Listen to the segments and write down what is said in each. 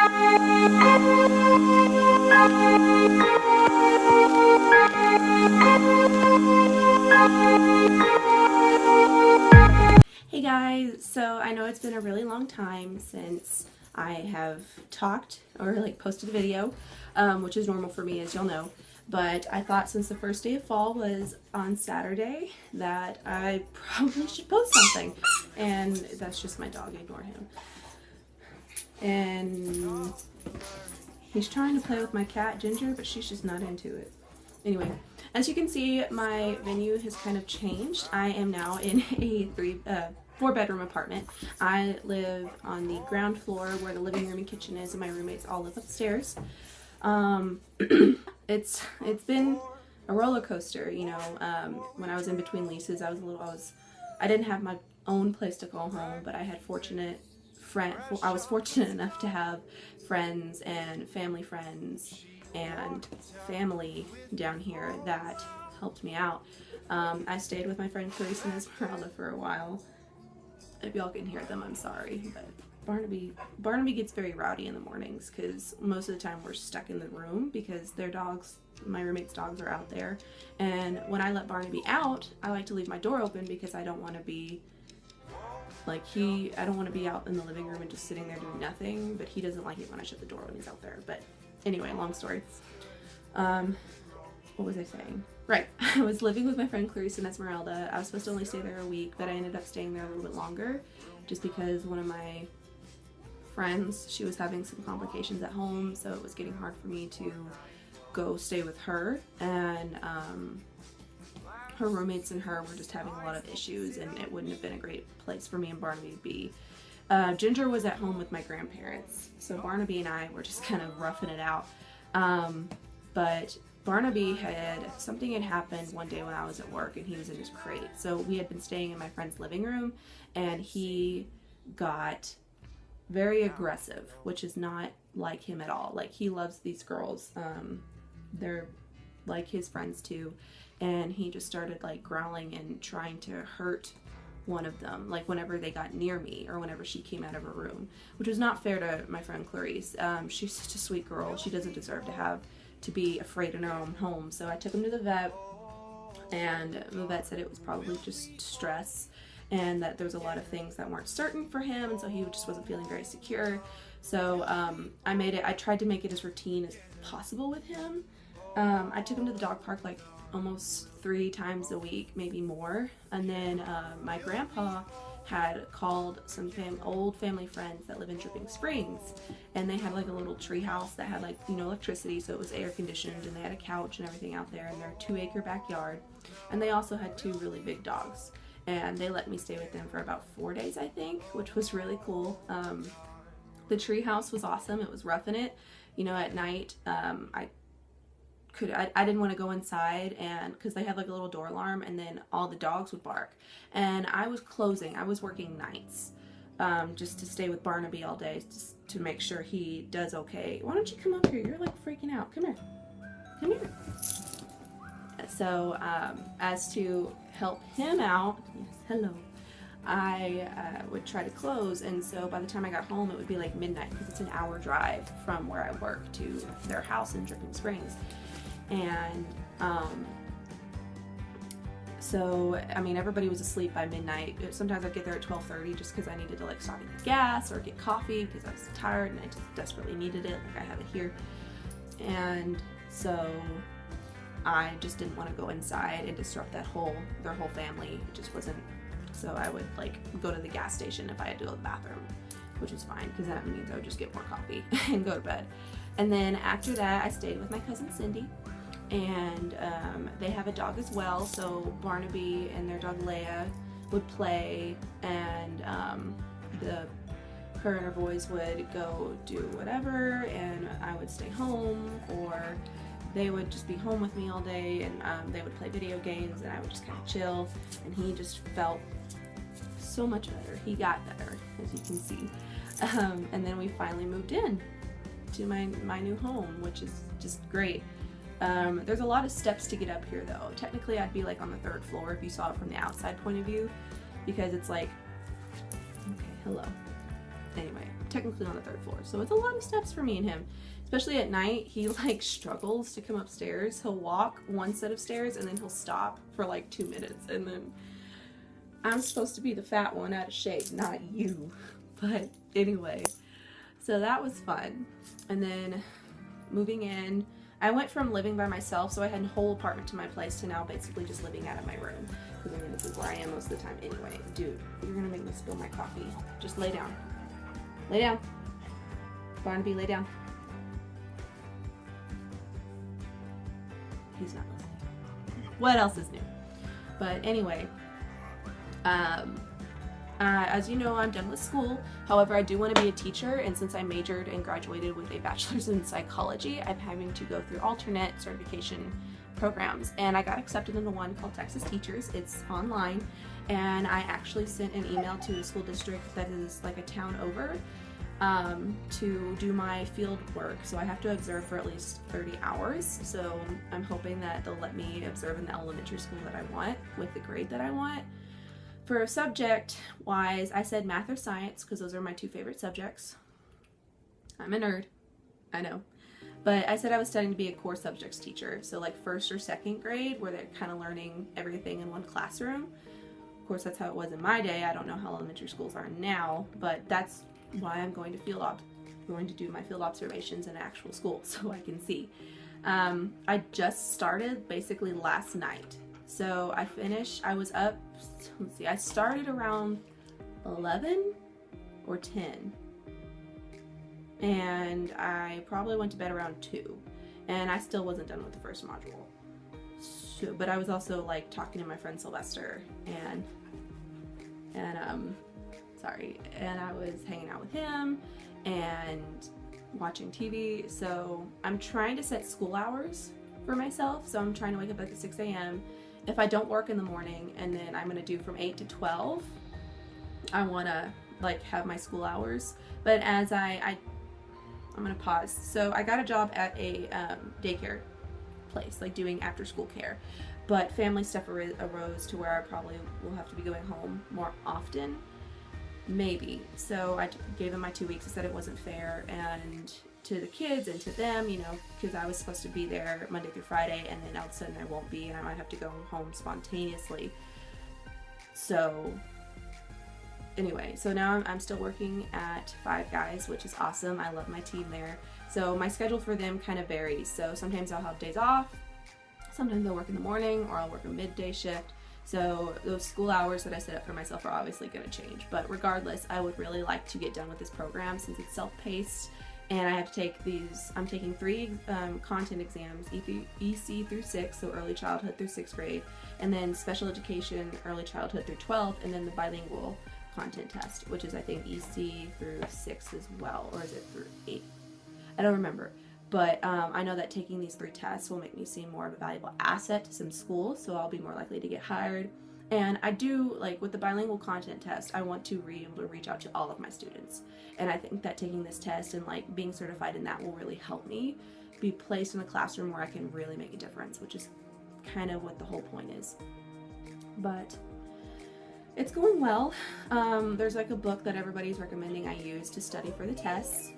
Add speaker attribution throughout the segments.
Speaker 1: Hey guys, so I know it's been a really long time since I have talked or like posted a video, which is normal for me, as y'all know, but I thought since the first day of fall was on Saturday that I probably should post something, and that's just my dog, ignore him. And he's trying to play with my cat Ginger, but she's just not into it. Anyway, as you can see, my venue has kind of changed. I am now in a 4-bedroom apartment. I live on the ground floor where the living room and kitchen is, and my roommates all live upstairs. It's been a roller coaster, you know. When I was in between leases, I didn't have my own place to call home, but I was fortunate enough to have friends and family friends and family down here that helped me out. I stayed with my friend Clarice and Esmeralda for a while. If y'all can hear them, I'm sorry, but Barnaby gets very rowdy in the mornings because most of the time we're stuck in the room because my roommates' dogs are out there. And when I let Barnaby out, I like to leave my door open because I don't want to be I don't want to be out in the living room and just sitting there doing nothing, but he doesn't like it when I shut the door when he's out there. But anyway, long story. What was I saying? Right, I was living with my friend Clarice and Esmeralda. I was supposed to only stay there a week, but I ended up staying there a little bit longer just because one of my friends, she was having some complications at home, so it was getting hard for me to go stay with her, and her roommates and her were just having a lot of issues, and it wouldn't have been a great place for me and Barnaby to be. Ginger was at home with my grandparents, so Barnaby and I were just kind of roughing it out. But Barnaby something had happened one day when I was at work and he was in his crate. So we had been staying in my friend's living room and he got very aggressive, which is not like him at all. Like, he loves these girls. They're like his friends too. And he just started like growling and trying to hurt one of them, like whenever they got near me or whenever she came out of her room, which was not fair to my friend Clarice. She's such a sweet girl. She doesn't deserve to be afraid in her own home. So I took him to the vet, and the vet said it was probably just stress and that there was a lot of things that weren't certain for him, and so he just wasn't feeling very secure. So I tried to make it as routine as possible with him. I took him to the dog park like almost 3 times a week, maybe more. And then my grandpa had called some old family friends that live in Dripping Springs, and they had like a little tree house that had like, you know, electricity, so it was air conditioned, and they had a couch and everything out there in their 2-acre backyard. And they also had 2 really big dogs, and they let me stay with them for about 4 days, I think, which was really cool. The tree house was awesome. It was roughing it, you know. At night I didn't want to go inside, and because they have like a little door alarm, and then all the dogs would bark, and I was working nights just to stay with Barnaby all day, just to make sure he does okay. Why don't you come up here? You're like freaking out. Come here. So as to help him out, yes, hello, I would try to close, and so by the time I got home it would be like midnight because it's an hour drive from where I work to their house in Dripping Springs. And so I mean, everybody was asleep by midnight. Sometimes I'd get there at 12:30 just because I needed to like stop and get gas or get coffee because I was tired and I just desperately needed it, like I have it here. And so I just didn't want to go inside and disrupt their whole family. It just wasn't. So I would like go to the gas station if I had to go to the bathroom, which was fine because that means I would just get more coffee and go to bed. And then after that I stayed with my cousin Cindy, and they have a dog as well, so Barnaby and their dog Leia would play, and her and her boys would go do whatever, and I would stay home, or they would just be home with me all day, and they would play video games, and I would just kind of chill, and he just felt so much better. He got better, as you can see. And then we finally moved in to my new home, which is just great. There's a lot of steps to get up here though. Technically I'd be like on the 3rd floor if you saw it from the outside point of view, because it's like, okay, hello. Anyway, technically on the 3rd floor. So it's a lot of steps for me and him. Especially at night, he like struggles to come upstairs. He'll walk one set of stairs and then he'll stop for like 2 minutes. And then I'm supposed to be the fat one out of shape, not you. But anyway, so that was fun. And then moving in, I went from living by myself, so I had a whole apartment to my place, to now basically just living out of my room. Because I mean, this is where I am most of the time anyway. Dude, you're gonna make me spill my coffee. Just lay down. Lay down. Barnaby, lay down. He's not listening. What else is new? But anyway, as you know, I'm done with school. However, I do want to be a teacher, and since I majored and graduated with a bachelor's in psychology, I'm having to go through alternate certification programs, and I got accepted into one called Texas Teachers. It's online, and I actually sent an email to a school district that is like a town over to do my field work. So I have to observe for at least 30 hours. So I'm hoping that they'll let me observe in the elementary school that I want with the grade that I want. For subject wise, I said math or science because those are my 2 favorite subjects. I'm a nerd, I know. But I said I was studying to be a core subjects teacher. So like 1st or 2nd grade, where they're kind of learning everything in one classroom. Of course, that's how it was in my day. I don't know how elementary schools are now, but that's why I'm going to do my field observations in actual school so I can see. I just started basically last night. So I was up, let's see, I started around 11 or 10. And I probably went to bed around 2. And I still wasn't done with the first module. So, but I was also like talking to my friend Sylvester and I was hanging out with him and watching TV. So I'm trying to set school hours for myself. So I'm trying to wake up at 6 a.m. If I don't work in the morning, and then I'm gonna do from 8 to 12, I wanna like have my school hours. But as I'm gonna pause. So I got a job at a daycare place, like doing after school care. But family stuff arose to where I probably will have to be going home more often. Maybe. So I gave them my 2 weeks. I said it wasn't fair, and to the kids and to them, you know, because I was supposed to be there Monday through Friday, and then all of a sudden I won't be, and I might have to go home spontaneously. So anyway, so now I'm still working at Five Guys, which is awesome. I love my team there. So my schedule for them kind of varies. So sometimes I'll have days off, sometimes I'll work in the morning, or I'll work a midday shift. So those school hours that I set up for myself are obviously going to change. But regardless, I would really like to get done with this program since it's self-paced, and I have to take these. I'm taking 3 content exams, EC through 6, so early childhood through 6th grade, and then special education, early childhood through 12th, and then the bilingual content test, which is I think EC through 6 as well, or is it through 8? I don't remember. But I know that taking these 3 tests will make me seem more of a valuable asset to some schools, so I'll be more likely to get hired. And I do, like with the bilingual content test, I want to be able to reach out to all of my students. And I think that taking this test and like being certified in that will really help me be placed in a classroom where I can really make a difference, which is kind of what the whole point is. But it's going well. There's like a book that everybody's recommending I use to study for the tests.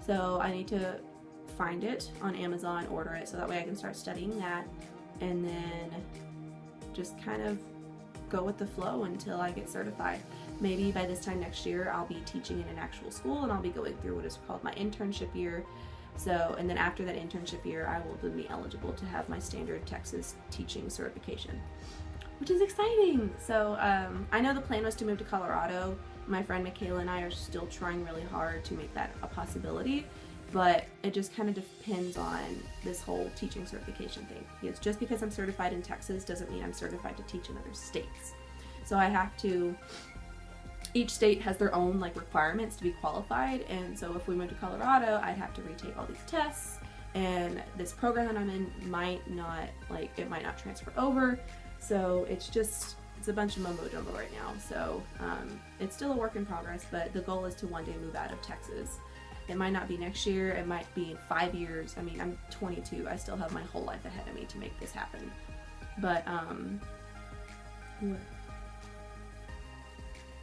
Speaker 1: So I need to find it on Amazon, order it, so that way I can start studying that, and then just kind of go with the flow until I get certified. Maybe by this time next year I'll be teaching in an actual school, and I'll be going through what is called my internship year. So, and then after that internship year, I will then be eligible to have my standard Texas teaching certification, which is exciting. So I know the plan was to move to Colorado. My friend Michaela and I are still trying really hard to make that a possibility, but it just kind of depends on this whole teaching certification thing. Because just because I'm certified in Texas doesn't mean I'm certified to teach in other states. So I have to, each state has their own like requirements to be qualified, and so if we move to Colorado, I'd have to retake all these tests, and this program that I'm in might not transfer over. So it's a bunch of mumbo jumbo right now. So it's still a work in progress, but the goal is to one day move out of Texas. It might not be next year, it might be in 5 years. I mean, I'm 22, I still have my whole life ahead of me to make this happen. But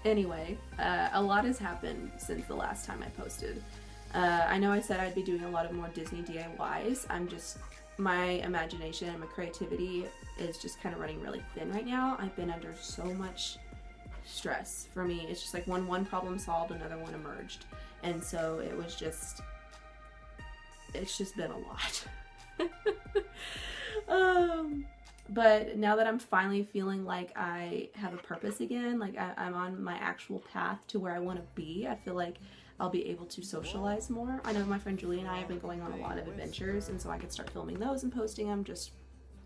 Speaker 1: Anyway, a lot has happened since the last time I posted. I know I said I'd be doing a lot of more Disney DIYs. My imagination and my creativity is just kind of running really thin right now. I've been under so much stress. For me, it's just like one problem solved, another one emerged. And so it's just been a lot. But now that I'm finally feeling like I have a purpose again, like I'm on my actual path to where I want to be, I feel like I'll be able to socialize more. I know my friend Julie and I have been going on a lot of adventures, and so I could start filming those and posting them just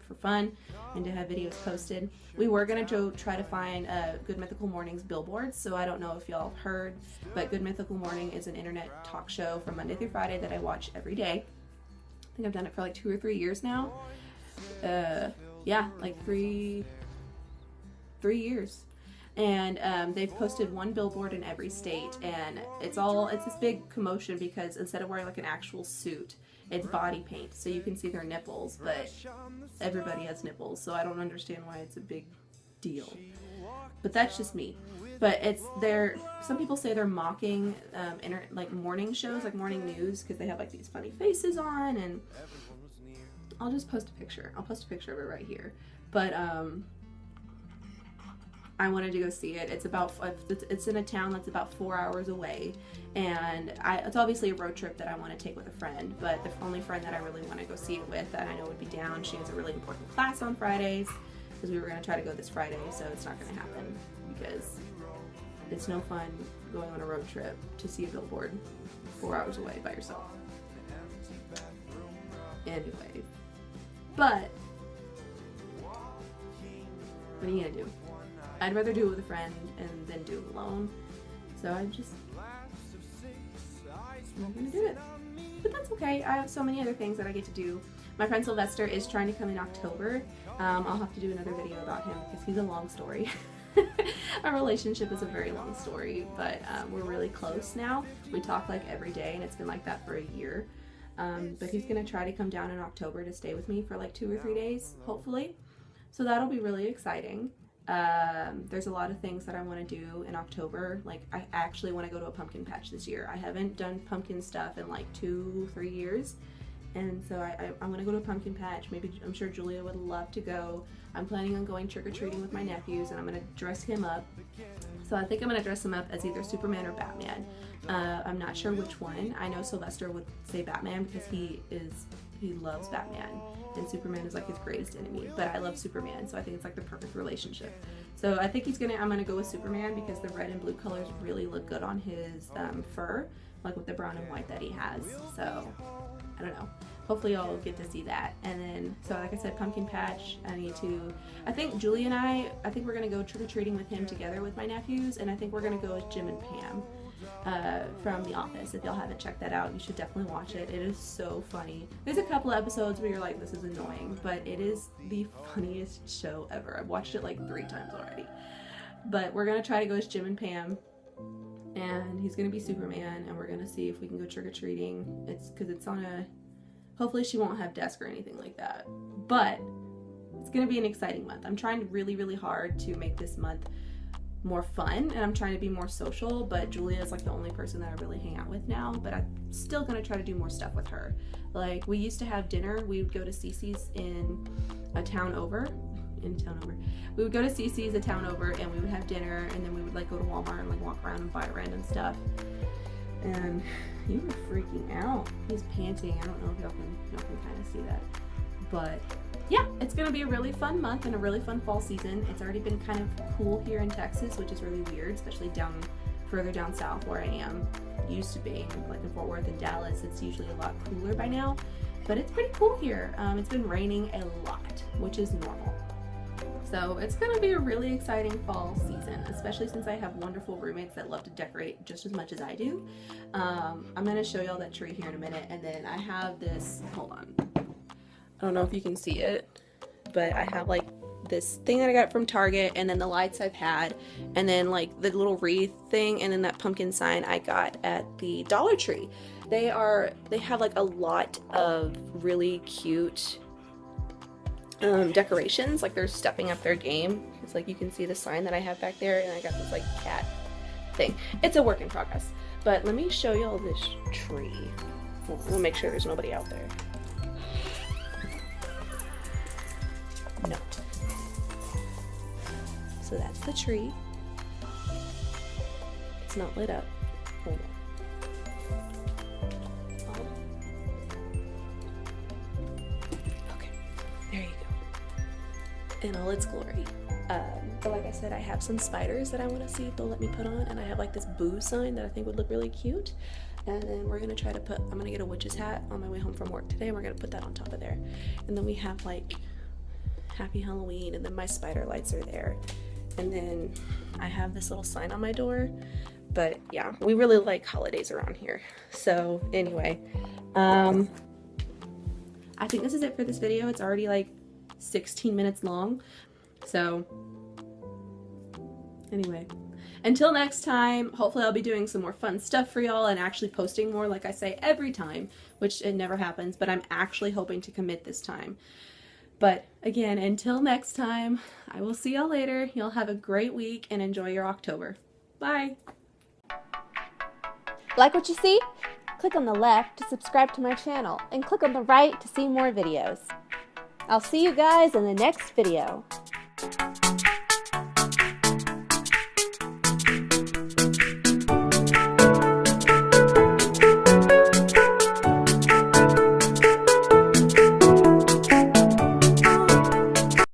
Speaker 1: for fun and to have videos posted. We were going to try to find Good Mythical Morning's billboards, so I don't know if y'all have heard, but Good Mythical Morning is an internet talk show from Monday through Friday that I watch every day. I think I've done it for like 2 or 3 years now. Yeah, like three years. And they've posted one billboard in every state, and it's this big commotion because instead of wearing like an actual suit, it's body paint, so you can see their nipples, but everybody has nipples, so I don't understand why it's a big deal. But that's just me. But some people say they're mocking like morning shows, like morning news, because they have like these funny faces on, and I'll just post a picture. I'll post a picture of it right here. But I wanted to go see it. It's in a town that's about 4 hours away, and it's obviously a road trip that I want to take with a friend, but the only friend that I really want to go see it with that I know would be down, she has a really important class on Fridays, because we were going to try to go this Friday, so it's not going to happen, because it's no fun going on a road trip to see a billboard 4 hours away by yourself. Anyway, but what are you going to do? I'd rather do it with a friend and then do it alone. So I'm not gonna do it. But that's okay. I have so many other things that I get to do. My friend Sylvester is trying to come in October. I'll have to do another video about him because he's a long story. Our relationship is a very long story, but we're really close now. We talk like every day, and it's been like that for a year. But he's gonna try to come down in October to stay with me for like 2 or 3 days, hopefully. So that'll be really exciting. There's a lot of things that I want to do in October. Like, I actually want to go to a pumpkin patch this year. I haven't done pumpkin stuff in like 2-3 years, and so I'm going to go to a pumpkin patch. Maybe, I'm sure Julia would love to go. I'm planning on going trick-or-treating with my nephews, and I'm going to dress him up. So I think I'm going to dress him up as either Superman or Batman. I'm not sure which one. I know Sylvester would say Batman because he loves Batman, and Superman is like his greatest enemy, but I love Superman, so I think it's like the perfect relationship. So I think I'm gonna go with Superman because the red and blue colors really look good on his fur, like with the brown and white that he has. So I don't know, hopefully I'll get to see that. And then, so like I said, pumpkin patch, I think Julie and I think we're gonna go trick-or-treating with him together with my nephews, and I think we're gonna go with Jim and Pam from The Office. If y'all haven't checked that out, you should definitely watch it. It is so funny. There's a couple episodes where you're like, this is annoying, but it is the funniest show ever. I've watched it like 3 times already. But we're gonna try to go as Jim and Pam, and he's gonna be Superman, and we're gonna see if we can go trick-or-treating. It's because it's on hopefully she won't have desk or anything like that, but it's gonna be an exciting month. I'm trying really, really hard to make this month more fun, and I'm trying to be more social, but Julia is like the only person that I really hang out with now, but I'm still gonna try to do more stuff with her. Like, we used to have dinner. We would go to Cece's in a town over. We would go to Cece's a town over, and we would have dinner, and then we would like go to Walmart and like walk around and buy random stuff. And you were freaking out. He's panting. I don't know if y'all can kind of see that, but yeah, it's gonna be a really fun month and a really fun fall season. It's already been kind of cool here in Texas, which is really weird, especially further down south where I am. Used to be like in Fort Worth and Dallas, it's usually a lot cooler by now, but it's pretty cool here. It's been raining a lot, which is normal. So it's gonna be a really exciting fall season, especially since I have wonderful roommates that love to decorate just as much as I do. I'm gonna show y'all that tree here in a minute, and then I have this, hold on. I don't know if you can see it, but I have like this thing that I got from Target, and then the lights I've had, and then like the little wreath thing, and then that pumpkin sign I got at the Dollar Tree. They have like a lot of really cute decorations. Like, they're stepping up their game. It's like you can see the sign that I have back there, and I got this like cat thing. It's a work in progress. But let me show you all this tree. We'll make sure there's nobody out there. No. So that's the tree. It's not lit up. Hold on. Okay, there you go. In all its glory. But like I said, I have some spiders that I want to see if they'll let me put on, and I have like this boo sign that I think would look really cute. And then we're gonna try to put, I'm gonna get a witch's hat on my way home from work today, and we're gonna put that on top of there. And then we have like Happy Halloween, and then my spider lights are there. And then I have this little sign on my door. But yeah, we really like holidays around here. So anyway, I think this is it for this video. It's already like 16 minutes long. So anyway, until next time, hopefully I'll be doing some more fun stuff for y'all and actually posting more, like I say every time, which it never happens, but I'm actually hoping to commit this time. But again, until next time, I will see y'all later. Y'all have a great week and enjoy your October. Bye.
Speaker 2: Like what you see? Click on the left to subscribe to my channel and click on the right to see more videos. I'll see you guys in the next video.